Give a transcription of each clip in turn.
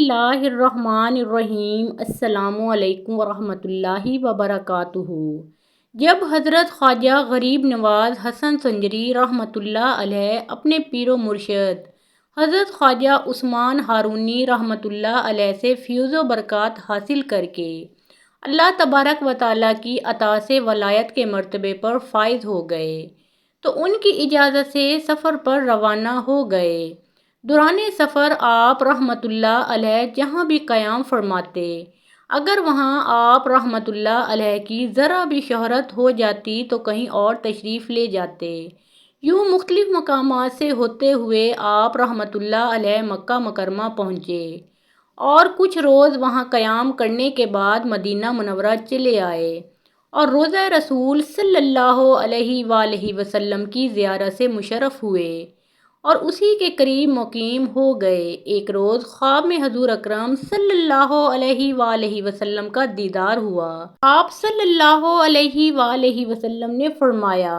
اللہ الرحمن الرحیم۔ السلام علیکم ورحمۃ اللہ وبرکاتہ۔ جب حضرت خواجہ غریب نواز حسن سنجری رحمۃ اللہ علیہ اپنے پیر و مرشد حضرت خواجہ عثمان ہارونی رحمۃ اللہ علیہ سے فیض و برکات حاصل کر کے اللہ تبارک و تعالیٰ کی عطا سے ولایت کے مرتبے پر فائز ہو گئے تو ان کی اجازت سے سفر پر روانہ ہو گئے۔ دوران سفر آپ رحمۃ اللہ علیہ جہاں بھی قیام فرماتے، اگر وہاں آپ رحمۃ اللہ علیہ کی ذرا بھی شہرت ہو جاتی تو کہیں اور تشریف لے جاتے۔ یوں مختلف مقامات سے ہوتے ہوئے آپ رحمۃ اللہ علیہ مکہ مکرمہ پہنچے اور کچھ روز وہاں قیام کرنے کے بعد مدینہ منورہ چلے آئے اور روضہ رسول صلی اللہ علیہ وآلہ وسلم کی زیارت سے مشرف ہوئے اور اسی کے قریب مقیم ہو گئے۔ ایک روز خواب میں حضور اکرم صلی اللہ علیہ وآلہ وسلم کا دیدار ہوا۔ آپ صلی اللہ علیہ وآلہ وسلم نے فرمایا،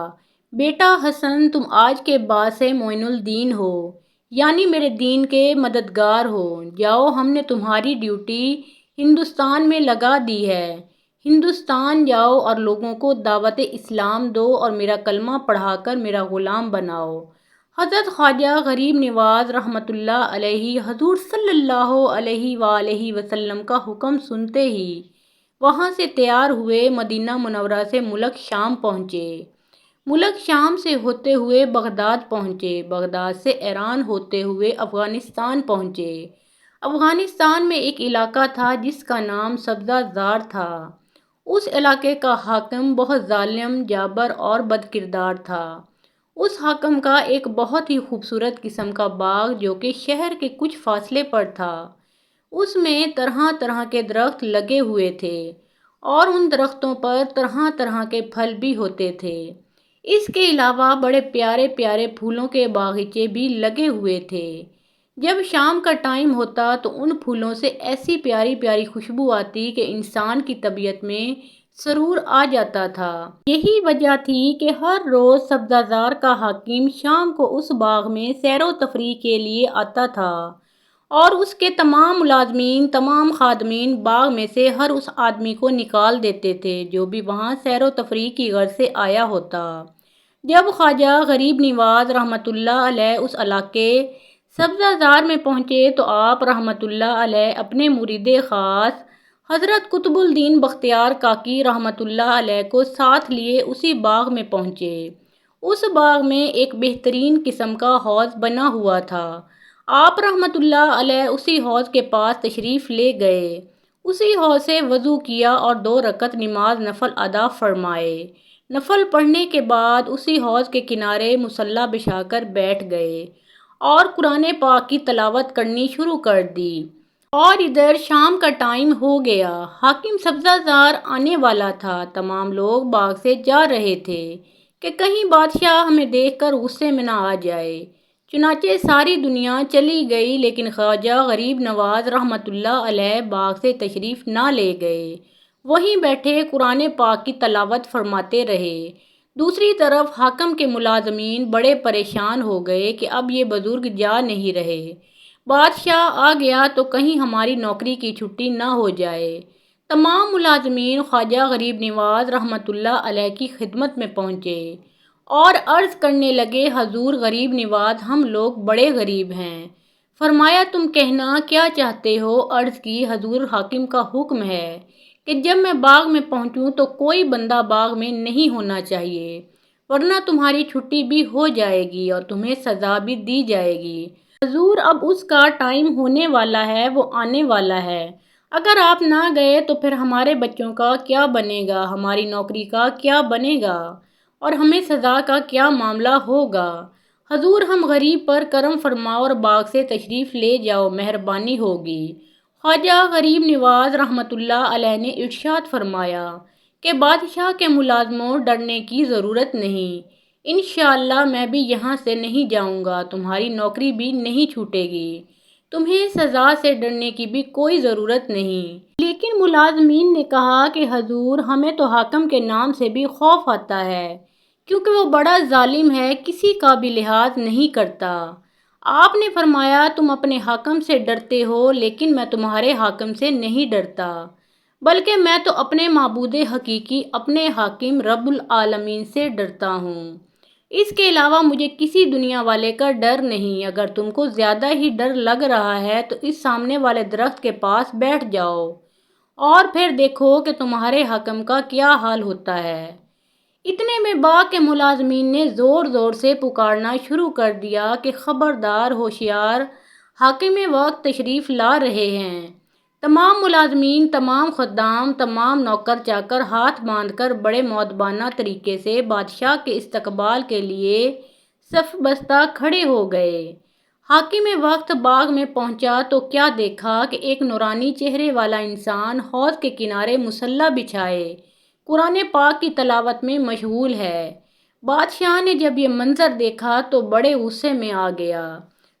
بیٹا حسن، تم آج کے بعد سے معین الدین ہو، یعنی میرے دین کے مددگار ہو۔ جاؤ، ہم نے تمہاری ڈیوٹی ہندوستان میں لگا دی ہے۔ ہندوستان جاؤ اور لوگوں کو دعوت اسلام دو اور میرا کلمہ پڑھا کر میرا غلام بناؤ۔ حضرت خواجہ غریب نواز رحمۃ اللہ علیہ حضور صلی اللہ علیہ وآلہ وسلم کا حکم سنتے ہی وہاں سے تیار ہوئے مدینہ منورہ سے ملک شام پہنچے۔ ملک شام سے ہوتے ہوئے بغداد پہنچے۔ بغداد سے ایران ہوتے ہوئے افغانستان پہنچے۔ افغانستان میں ایک علاقہ تھا جس کا نام سبزہ زار تھا۔ اس علاقے کا حاکم بہت ظالم، جابر اور بد کردار تھا۔ اس حاکم کا ایک بہت ہی خوبصورت قسم کا باغ جو کہ شہر کے کچھ فاصلے پر تھا، اس میں طرح طرح کے درخت لگے ہوئے تھے اور ان درختوں پر طرح طرح کے پھل بھی ہوتے تھے۔ اس کے علاوہ بڑے پیارے پیارے پھولوں کے باغیچے بھی لگے ہوئے تھے۔ جب شام کا ٹائم ہوتا تو ان پھولوں سے ایسی پیاری پیاری خوشبو آتی کہ انسان کی طبیعت میں سرور آ جاتا تھا۔ یہی وجہ تھی کہ ہر روز سبزہ زار کا حاکم شام کو اس باغ میں سیر و تفریح کے لیے آتا تھا اور اس کے تمام ملازمین، تمام خادمین باغ میں سے ہر اس آدمی کو نکال دیتے تھے جو بھی وہاں سیر و تفریح کی غرض سے آیا ہوتا۔ جب خواجہ غریب نواز رحمۃ اللہ علیہ اس علاقے سبزہ زار میں پہنچے تو آپ رحمۃ اللہ علیہ اپنے مرید خاص حضرت قطب الدین بختیار کاکی رحمۃ اللہ علیہ کو ساتھ لیے اسی باغ میں پہنچے۔ اس باغ میں ایک بہترین قسم کا حوض بنا ہوا تھا۔ آپ رحمۃ اللہ علیہ اسی حوض کے پاس تشریف لے گئے، اسی حوض سے وضو کیا اور 2 رکعت نماز نفل ادا فرمائے۔ نفل پڑھنے کے بعد اسی حوض کے کنارے مصلی بچھا کر بیٹھ گئے اور قرآن پاک کی تلاوت کرنی شروع کر دی۔ اور ادھر شام کا ٹائم ہو گیا، حاکم سبزہ زار آنے والا تھا۔ تمام لوگ باغ سے جا رہے تھے کہ کہیں بادشاہ ہمیں دیکھ کر غصے میں نہ آ جائے۔ چنانچہ ساری دنیا چلی گئی لیکن خواجہ غریب نواز رحمۃ اللہ علیہ باغ سے تشریف نہ لے گئے، وہیں بیٹھے قرآن پاک کی تلاوت فرماتے رہے۔ دوسری طرف حاکم کے ملازمین بڑے پریشان ہو گئے کہ اب یہ بزرگ جا نہیں رہے، بادشاہ آ گیا تو کہیں ہماری نوکری کی چھٹی نہ ہو جائے۔ تمام ملازمین خواجہ غریب نواز رحمۃ اللہ علیہ کی خدمت میں پہنچے اور عرض کرنے لگے، حضور غریب نواز، ہم لوگ بڑے غریب ہیں، فرمایا تم کہنا کیا چاہتے ہو؟ عرض کی، حضور حاکم کا حکم ہے کہ جب میں باغ میں پہنچوں تو کوئی بندہ باغ میں نہیں ہونا چاہیے، ورنہ تمہاری چھٹی بھی ہو جائے گی اور تمہیں سزا بھی دی جائے گی۔ حضور اب اس کا ٹائم ہونے والا ہے، وہ آنے والا ہے، اگر آپ نہ گئے تو پھر ہمارے بچوں کا کیا بنے گا، ہماری نوکری کا کیا بنے گا اور ہمیں سزا کا کیا معاملہ ہوگا۔ حضور ہم غریب پر کرم فرماؤ اور باغ سے تشریف لے جاؤ، مہربانی ہوگی۔ خواجہ غریب نواز رحمۃ اللہ علیہ نے ارشاد فرمایا کہ بادشاہ کے ملازموں، ڈرنے کی ضرورت نہیں، انشاءاللہ میں بھی یہاں سے نہیں جاؤں گا، تمہاری نوکری بھی نہیں چھوٹے گی، تمہیں سزا سے ڈرنے کی بھی کوئی ضرورت نہیں۔ لیکن ملازمین نے کہا کہ حضور ہمیں تو حاکم کے نام سے بھی خوف آتا ہے کیونکہ وہ بڑا ظالم ہے، کسی کا بھی لحاظ نہیں کرتا۔ آپ نے فرمایا تم اپنے حاکم سے ڈرتے ہو لیکن میں تمہارے حاکم سے نہیں ڈرتا، بلکہ میں تو اپنے معبود حقیقی اپنے حاکم رب العالمین سے ڈرتا ہوں۔ اس کے علاوہ مجھے کسی دنیا والے کا ڈر نہیں۔ اگر تم کو زیادہ ہی ڈر لگ رہا ہے تو اس سامنے والے درخت کے پاس بیٹھ جاؤ اور پھر دیکھو کہ تمہارے حاکم کا کیا حال ہوتا ہے۔ اتنے میں باغ کے ملازمین نے زور زور سے پکارنا شروع کر دیا کہ خبردار، ہوشیار، حاکم وقت تشریف لا رہے ہیں۔ تمام ملازمین، تمام خدام، تمام نوکر چاکر ہاتھ باندھ کر بڑے مؤدبانہ طریقے سے بادشاہ کے استقبال کے لیے صف بستہ کھڑے ہو گئے۔ حاکم وقت باغ میں پہنچا تو کیا دیکھا کہ ایک نورانی چہرے والا انسان حوض کے کنارے مصلی بچھائے قرآن پاک کی تلاوت میں مشغول ہے۔ بادشاہ نے جب یہ منظر دیکھا تو بڑے غصے میں آ گیا۔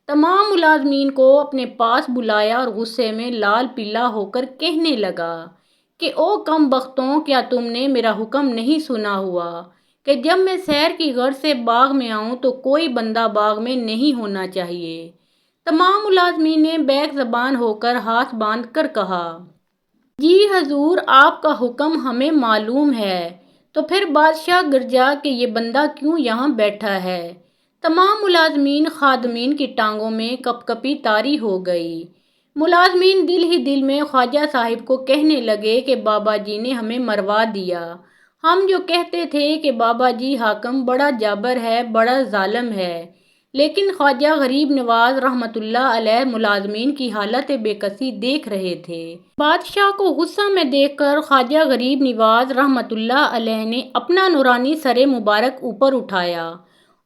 تمام ملازمین کو اپنے پاس بلایا اور غصے میں لال پیلا ہو کر کہنے لگا کہ او کم بختوں، کیا تم نے میرا حکم نہیں سنا ہوا کہ جب میں سیر کی غرض سے باغ میں آؤں تو کوئی بندہ باغ میں نہیں ہونا چاہیے۔ تمام ملازمین نے بیک زبان ہو کر ہاتھ باندھ کر کہا، جی حضور، آپ کا حکم ہمیں معلوم ہے، تو پھر بادشاہ گرجا کہ یہ بندہ کیوں یہاں بیٹھا ہے؟ تمام ملازمین خادمین کی ٹانگوں میں کپ کپی طاری ہو گئی۔ ملازمین دل ہی دل میں خواجہ صاحب کو کہنے لگے کہ بابا جی نے ہمیں مروا دیا۔ ہم جو کہتے تھے کہ بابا جی حاکم بڑا جابر ہے، بڑا ظالم ہے، لیکن خواجہ غریب نواز رحمۃ اللہ علیہ ملازمین کی حالت بے کسی دیکھ رہے تھے۔ بادشاہ کو غصہ میں دیکھ کر خواجہ غریب نواز رحمۃ اللہ علیہ نے اپنا نورانی سر مبارک اوپر اٹھایا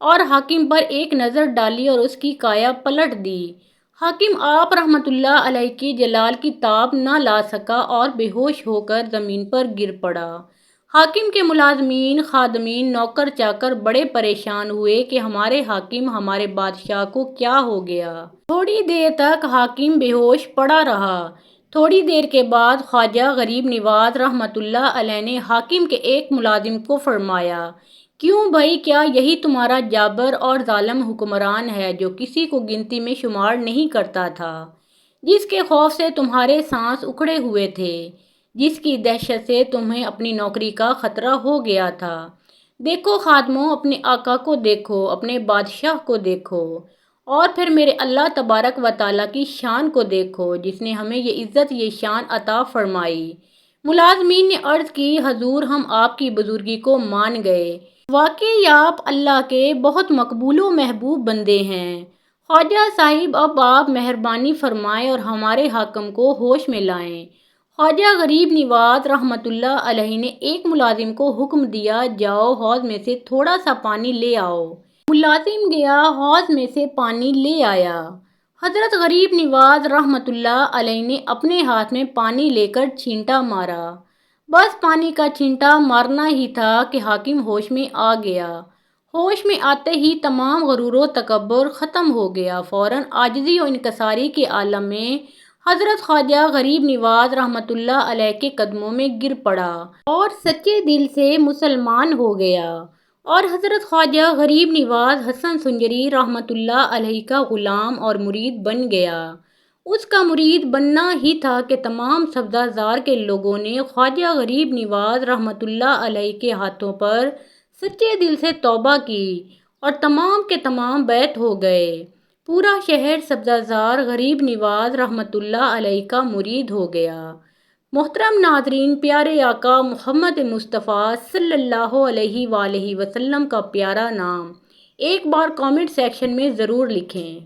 اور حاکم پر ایک نظر ڈالی اور اس کی کایا پلٹ دی۔ حاکم آپ رحمۃ اللہ علیہ کی جلال کی تاب نہ لا سکا اور بے ہوش ہو کر زمین پر گر پڑا۔ حاکم کے ملازمین، خادمین، نوکر چاکر بڑے پریشان ہوئے کہ ہمارے حاکم، ہمارے بادشاہ کو کیا ہو گیا۔ تھوڑی دیر تک حاکم بے ہوش پڑا رہا۔ تھوڑی دیر کے بعد خواجہ غریب نواز رحمۃ اللہ علیہ نے حاکم کے ایک ملازم کو فرمایا، کیوں بھائی، کیا یہی تمہارا جابر اور ظالم حکمران ہے جو کسی کو گنتی میں شمار نہیں کرتا تھا، جس کے خوف سے تمہارے سانس اکھڑے ہوئے تھے، جس کی دہشت سے تمہیں اپنی نوکری کا خطرہ ہو گیا تھا؟ دیکھو خادموں، اپنے آقا کو دیکھو، اپنے بادشاہ کو دیکھو، اور پھر میرے اللہ تبارک و تعالیٰ کی شان کو دیکھو جس نے ہمیں یہ عزت، یہ شان عطا فرمائی۔ ملازمین نے عرض کی، حضور، ہم آپ کی بزرگی کو مان گئے، واقعی آپ اللہ کے بہت مقبول و محبوب بندے ہیں۔ خواجہ صاحب، اب آپ مہربانی فرمائیں اور ہمارے حاکم کو ہوش میں لائیں۔ خواجہ غریب نواز رحمۃ اللہ علیہ نے ایک ملازم کو حکم دیا، جاؤ حوض میں سے تھوڑا سا پانی لے آؤ۔ ملازم گیا، حوض میں سے پانی لے آیا۔ حضرت غریب نواز رحمۃ اللہ علیہ نے اپنے ہاتھ میں پانی لے کر چھینٹا مارا۔ بس پانی کا چھینٹا مارنا ہی تھا کہ حاکم ہوش میں آ گیا۔ ہوش میں آتے ہی تمام غرور و تکبر ختم ہو گیا۔ فوراً عاجزی و انکساری کے عالم میں حضرت خواجہ غریب نواز رحمۃ اللہ علیہ کے قدموں میں گر پڑا اور سچے دل سے مسلمان ہو گیا، اور حضرت خواجہ غریب نواز حسن سنجری رحمۃ اللہ علیہ کا غلام اور مرید بن گیا۔ اس کا مرید بننا ہی تھا کہ تمام سبزہ زار کے لوگوں نے خواجہ غریب نواز رحمۃ اللہ علیہ کے ہاتھوں پر سچے دل سے توبہ کی اور تمام کے تمام بیعت ہو گئے۔ پورا شہر سبزہ زار غریب نواز رحمۃ اللہ علیہ کا مرید ہو گیا۔ محترم ناظرین، پیارے آقا محمد مصطفیٰ صلی اللہ علیہ وآلہ وسلم کا پیارا نام ایک بار کامنٹ سیکشن میں ضرور لکھیں۔